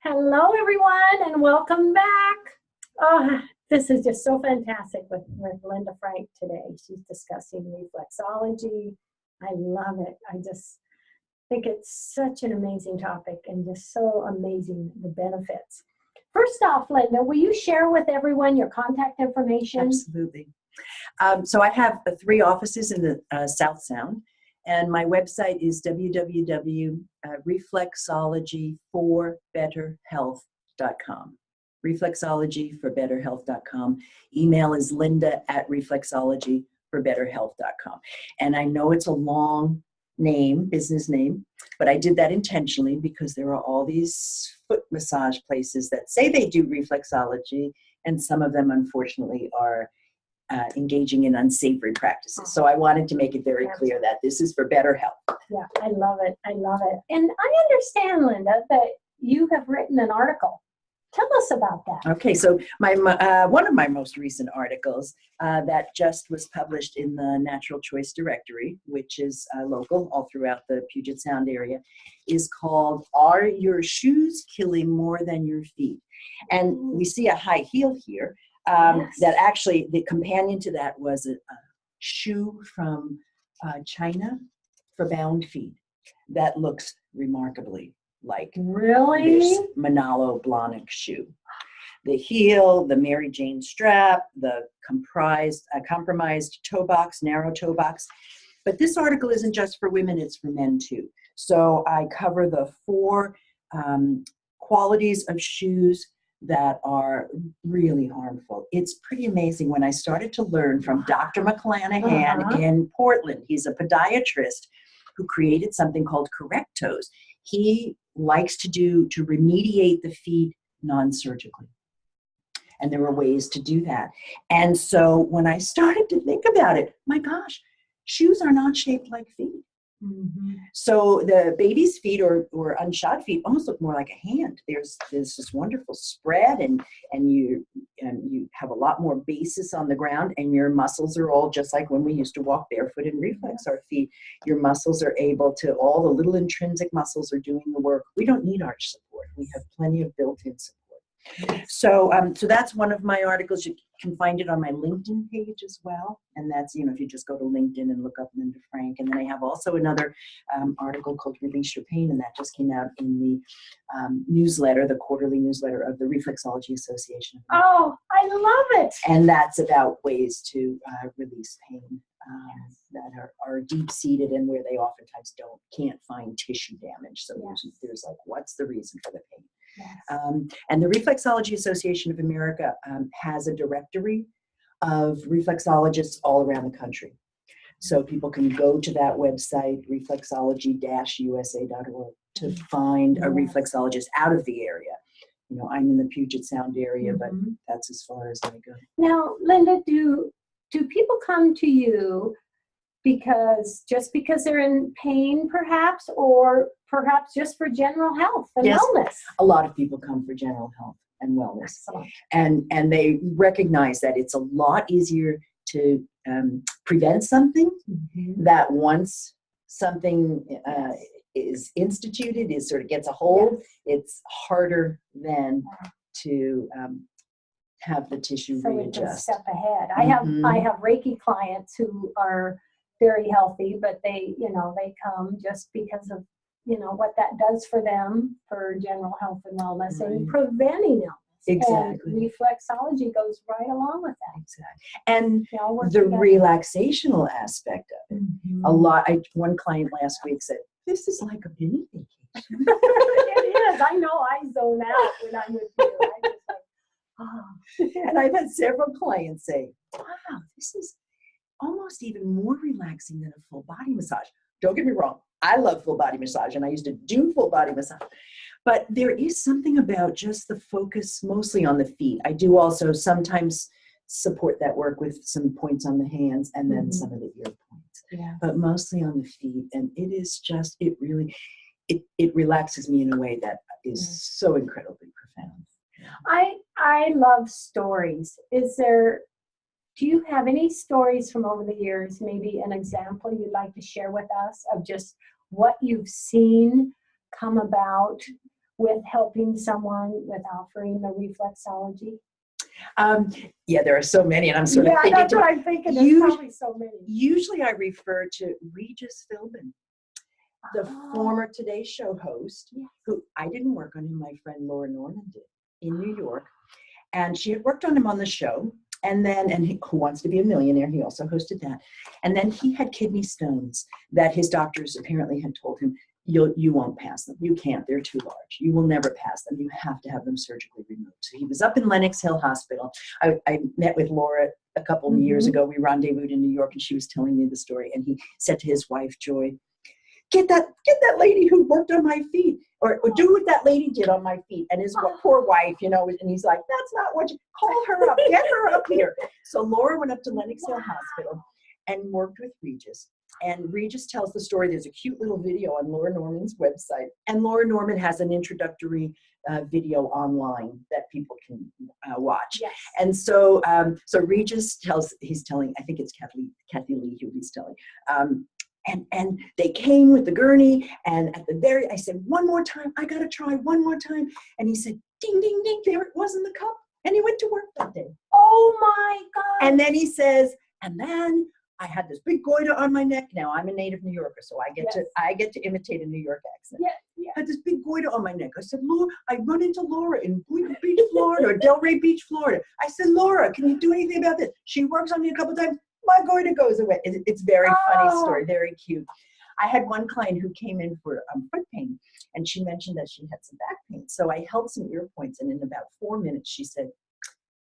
Hello, everyone, and welcome back. Oh, this is just so fantastic with Linda Frank today. She's discussing reflexology. I love it. I just think it's such an amazing topic and just so amazing, the benefits. First off, Linda, will you share with everyone your contact information? Absolutely. So I have 3 offices in the South Sound, and my website is www.reflexologyforbetterhealth.com. Reflexologyforbetterhealth.com. Email is linda@reflexologyforbetterhealth.com. And I know it's a long name, business name, but I did that intentionally because there are all these foot massage places that say they do reflexology, and some of them, unfortunately, are engaging in unsavory practices. So I wanted to make it very clear that this is for better health. Yeah, I love it. I love it. And I understand, Linda, that you have written an article. Tell us about that. Okay, so my one of my most recent articles that just was published in the Natural Choice Directory, which is local all throughout the Puget Sound area, is called "Are Your Shoes Killing More Than Your Feet?" And we see a high heel here. Yes. That actually, the companion to that was a shoe from China for bound feet that looks remarkably like this Manalo Blahnik shoe. The heel, the Mary Jane strap, the compromised toe box, narrow toe box. But this article isn't just for women, it's for men too. So I cover the 4 qualities of shoes that are really harmful. It's pretty amazing when I started to learn from Dr. McClanahan in Portland. He's a podiatrist who created something called Correct Toes. He likes to remediate the feet non-surgically. And there are ways to do that. And so when I started to think about it, my gosh, shoes are not shaped like feet. Mm-hmm. So the baby's feet or unshod feet almost look more like a hand. There's this wonderful spread, and you have a lot more basis on the ground, and your muscles are all just like when we used to walk barefoot and reflex our feet. Your muscles are able to, all the little intrinsic muscles are doing the work. We don't need arch support. We have plenty of built-in support. So that's one of my articles. You can find it on my LinkedIn page as well. And that's, if you just go to LinkedIn and look up Linda Frank. And then I have also another article called Release Your Pain, and that just came out in the newsletter, the quarterly newsletter of the Reflexology Association. Oh, I love it. And that's about ways to release pain that are deep-seated and where they oftentimes can't find tissue damage. So there's like, what's the reason for the pain? Yes. And the Reflexology Association of America has a directory of reflexologists all around the country. So people can go to that website, reflexology-usa.org, to find a reflexologist out of the area. I'm in the Puget Sound area, but that's as far as I go. Now, Linda, do people come to you because they're in pain, perhaps, or perhaps just for general health and wellness? A lot of people come for general health and wellness. Excellent. And they recognize that it's a lot easier to prevent something that once something is instituted, is sort of gets a hold, it's harder than to have the tissue readjust. So we can step ahead. I have Reiki clients who are very healthy, but they come just because of what that does for them for general health and wellness and preventing illness. Exactly. And reflexology goes right along with that. Exactly. And the relaxational aspect of it. One client last week said, "This is like a mini vacation." It is. I know I zone out when I'm with you. I just like, And I've had several clients say, "Wow, this is almost even more relaxing than a full body massage." Don't get me wrong. I love full body massage, and I used to do full body massage. But there is something about just the focus mostly on the feet. I do also sometimes support that work with some points on the hands and then some of the ear points. Yeah. But mostly on the feet. And it is just, it relaxes me in a way that is so incredibly profound. I love stories. Do you have any stories from over the years, maybe an example you'd like to share with us of just what you've seen come about with helping someone with offering the reflexology? Yeah, there are so many, and I'm sort of Yeah, thinking. that's what I'm thinking. There's probably so many. Usually I refer to Regis Philbin, the former Today Show host, who I didn't work on him, my friend Laura Norman did in New York. And she had worked on him on the show. And then, Who Wants to Be a Millionaire, he also hosted that. And then he had kidney stones that his doctors apparently had told him, you won't pass them. You can't. They're too large. You will never pass them. You have to have them surgically removed. So he was up in Lenox Hill Hospital. I met with Laura a couple of years ago. We rendezvoused in New York, and she was telling me the story. And he said to his wife, Joy, get that lady who worked on my feet, or do what that lady did on my feet. And his poor wife, and he's like, that's not what you, call her up, get her up here. So Laura went up to Lenox Hill Hospital and worked with Regis. And Regis tells the story. There's a cute little video on Laura Norman's website. And Laura Norman has an introductory video online that people can watch. Yes. And so Regis he's telling, I think it's Kathy Lee who he's telling, and they came with the gurney, and at the I said, one more time, I gotta try one more time. And he said, ding, ding, ding, there it was in the cup. And he went to work that day. Oh my God. And then he says, and then I had this big goiter on my neck. Now I'm a native New Yorker, so I get to imitate a New York accent. Yeah. I had this big goiter on my neck. I said, Laura, I run into Laura in Boynton Beach, Florida, or Delray Beach, Florida. I said, Laura, can you do anything about this? She works on me a couple of times. My goiter goes away. It's very funny story, very cute. I had one client who came in for foot pain, and she mentioned that she had some back pain. So I held some ear points, and in about 4 minutes, she said,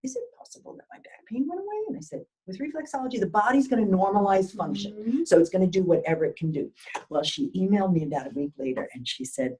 is it possible that my back pain went away? And I said, with reflexology, the body's going to normalize function. So it's going to do whatever it can do. Well, she emailed me about a week later, and she said,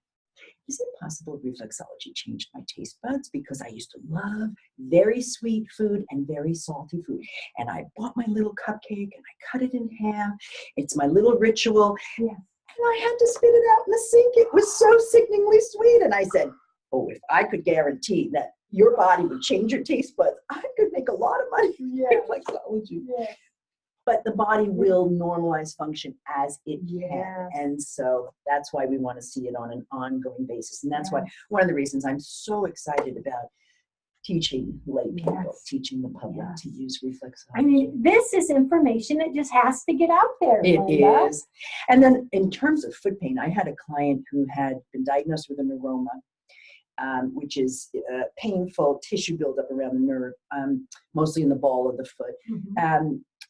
is it possible reflexology changed my taste buds? Because I used to love very sweet food and very salty food. And I bought my little cupcake, and I cut it in half. It's my little ritual. Yeah. And I had to spit it out in the sink. It was so sickeningly sweet. And I said, oh, if I could guarantee that your body would change your taste buds, I could make a lot of money from reflexology. Yeah. But the body will normalize function as it can. And so that's why we want to see it on an ongoing basis. And that's why one of the reasons I'm so excited about teaching lay people, teaching the public to use reflexology. I mean, this is information that just has to get out there. It Linda. is. And then in terms of foot pain, I had a client who had been diagnosed with a neuroma, which is painful tissue buildup around the nerve, mostly in the ball of the foot,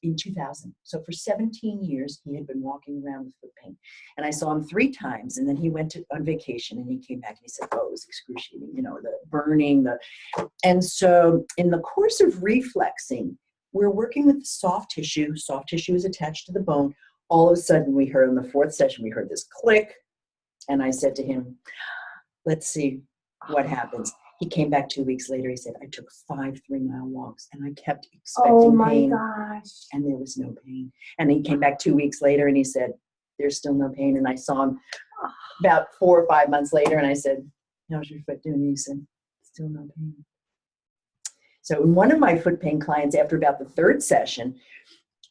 in 2000. So for 17 years, he had been walking around with foot pain. And I saw him 3 times, and then he went on vacation, and he came back, and he said, oh, it was excruciating, the burning. And so in the course of reflexing, we're working with the soft tissue. Soft tissue is attached to the bone. All of a sudden, we heard in the 4th session, we heard this click, and I said to him, let's see what happens. He came back 2 weeks later. He said, I took 5 3-mile walks, and I kept expecting pain. Oh my gosh. And there was no pain. And he came back 2 weeks later, and he said, there's still no pain. And I saw him about 4 or 5 months later, and I said, how's your foot doing? And he said, still no pain. So in one of my foot pain clients, after about the 3rd session,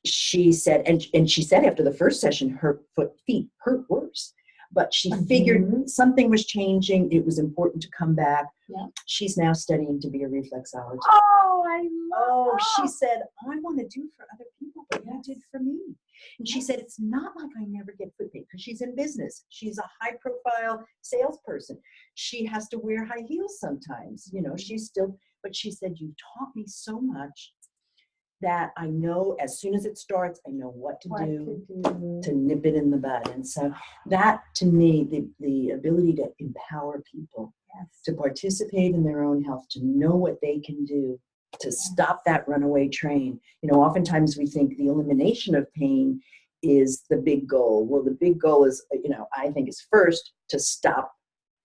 she said, and she said after the 1st session, her feet hurt worse. But she figured something was changing. It was important to come back. Yeah. She's now studying to be a reflexologist. Oh, I love she said, I want to do for other people what you did for me. And she said, it's not like I never get foot pain, because she's in business. She's a high-profile salesperson. She has to wear high heels sometimes. She's still, but she said, you taught me so much that I know as soon as it starts, I know what to do to nip it in the bud. And so that, to me, the ability to empower people to participate in their own health, to know what they can do to stop that runaway train. Oftentimes we think the elimination of pain is the big goal. Well, the big goal is, I think is first to stop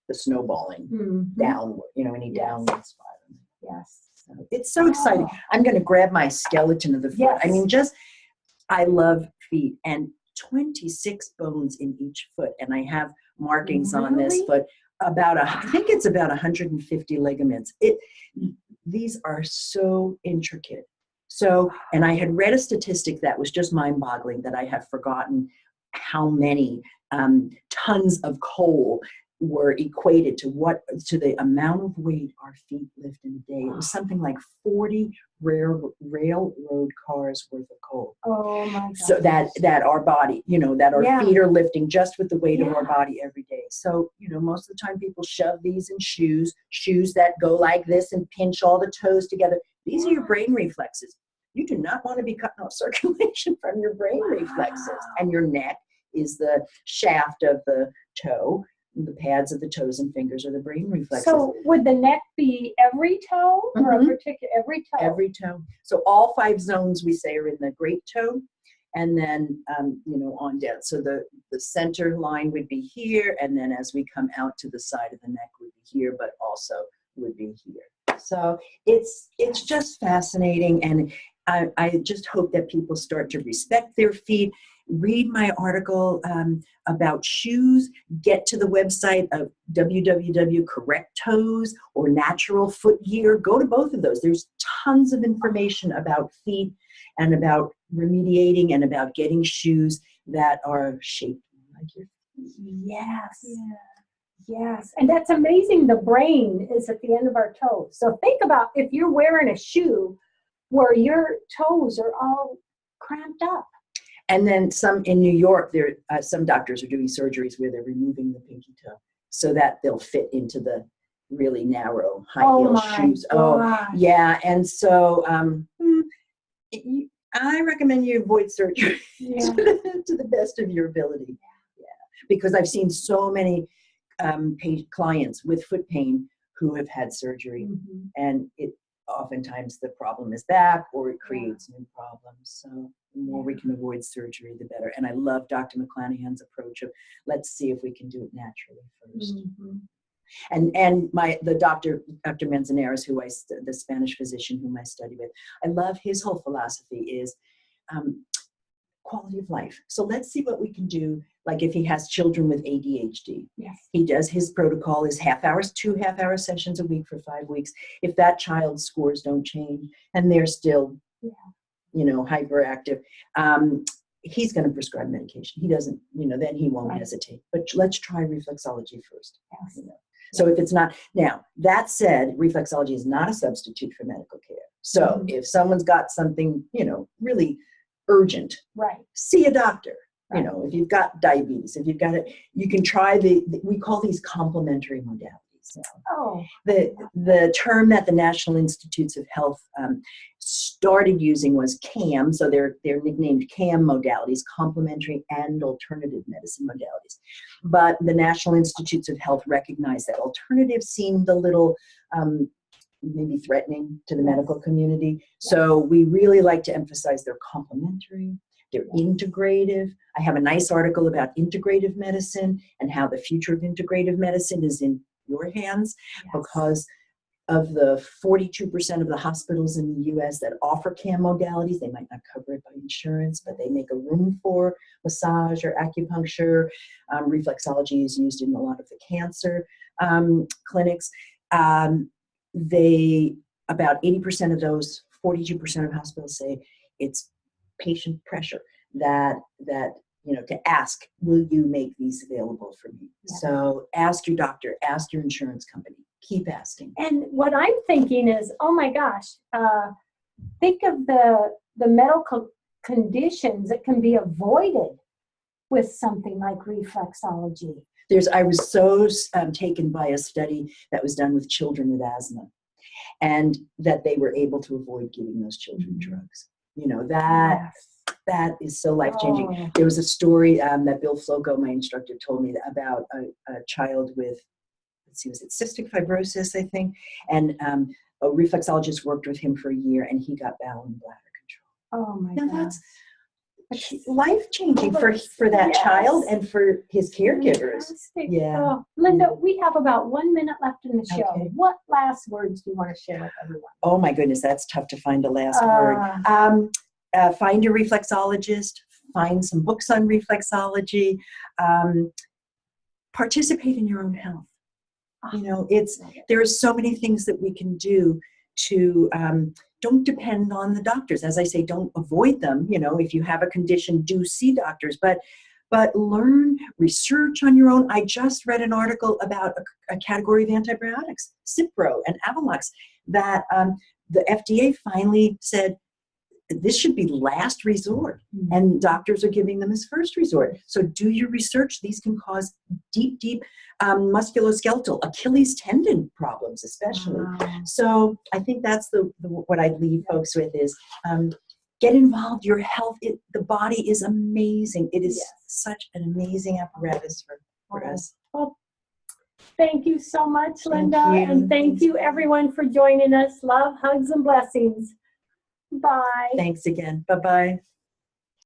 the snowballing downward, any downward spiral. Yes. It's so exciting. I'm going to grab my skeleton of the foot. Yes. I mean, I love feet, and 26 bones in each foot. And I have markings on this foot. I think it's about 150 ligaments. These are so intricate. So, and I had read a statistic that was just mind-boggling, that I have forgotten how many tons of coal were equated to the amount of weight our feet lift in a day. It was something like 40 railroad cars worth of coal. Oh my God. So that our body, that our Yeah. feet are lifting just with the weight of our Yeah. body every day. So, most of the time people shove these in shoes that go like this and pinch all the toes together. These are your brain reflexes. You do not want to be cutting off circulation from your brain reflexes. And your neck is the shaft of the toe. The pads of the toes and fingers are the brain reflexes. So would the neck be every toe or a particular, every toe? Every toe. So all 5 zones we say are in the great toe, and then on down. So the center line would be here, and then as we come out to the side of the neck would be here, but also would be here. So it's just fascinating, and I just hope that people start to respect their feet. Read my article about shoes. Get to the website of www.correct toes or natural foot gear. Go to both of those. There's tons of information about feet and about remediating and about getting shoes that are shaped like your feet. Yes. Yeah. Yes. And that's amazing. The brain is at the end of our toes. So think about if you're wearing a shoe where your toes are all cramped up. And then some in New York, some doctors are doing surgeries where they're removing the pinky toe so that they'll fit into the really narrow high heel shoes. Gosh. Oh, yeah. And so I recommend you avoid surgery to the best of your ability. Yeah. Because I've seen so many clients with foot pain who have had surgery, and oftentimes the problem is back or it creates new problems. So the more we can avoid surgery, the better. And I love Dr. McClanahan's approach of let's see if we can do it naturally first. And the Dr. Manzanares, the Spanish physician whom I study with, I love his whole philosophy is quality of life. So let's see what we can do. Like if he has children with ADHD, he does his protocol is 2 half-hour sessions a week for 5 weeks. If that child's scores don't change and they're still, hyperactive, he's going to prescribe medication. He doesn't, then he won't hesitate. But let's try reflexology first. So if it's not, now that said, reflexology is not a substitute for medical care. So if someone's got something, really urgent, see a doctor. If you've got diabetes, if you've got it, you can try we call these complementary modalities. The term that the National Institutes of Health started using was CAM, so they're nicknamed CAM modalities, complementary and alternative medicine modalities. But the National Institutes of Health recognized that alternatives seemed a little maybe threatening to the medical community. So we really like to emphasize they're complementary, they're integrative. I have a nice article about integrative medicine and how the future of integrative medicine is in your hands because of the 42% of the hospitals in the U.S. that offer CAM modalities. They might not cover it by insurance, but they make a room for massage or acupuncture. Reflexology is used in a lot of the cancer clinics. About 80% of those 42% of hospitals say it's patient pressure that to ask, will you make these available for me? So ask your doctor, ask your insurance company, keep asking. And what I'm thinking is, oh my gosh, think of the medical conditions that can be avoided with something like reflexology. I was so taken by a study that was done with children with asthma, and that they were able to avoid giving those children drugs. That is so life-changing. There was a story that Bill Floco, my instructor, told me about a child with, was it cystic fibrosis, I think, and a reflexologist worked with him for a year, and he got bowel and bladder control. Oh my God. That's life-changing for that child and for his caregivers. Fantastic. Oh, Linda, we have about 1 minute left in the show. Okay. What last words do you want to share with everyone? Oh my goodness, that's tough to find a last word. Find your reflexologist, find some books on reflexology, participate in your own health. There are so many things that we can do to, don't depend on the doctors. As I say, don't avoid them. If you have a condition, do see doctors, but but learn, research on your own. I just read an article about a category of antibiotics, Cipro and Avalox, that the FDA finally said this should be last resort, and doctors are giving them as first resort. So do your research. These can cause deep musculoskeletal, Achilles tendon problems, especially. Wow. So I think that's what I'd leave folks with is get involved. Your health, the body is amazing. It is such an amazing apparatus for us. Well, thank you so much, Linda. Thank you. And thank you, everyone, for joining us. Love, hugs, and blessings. Bye. Thanks again. Bye-bye.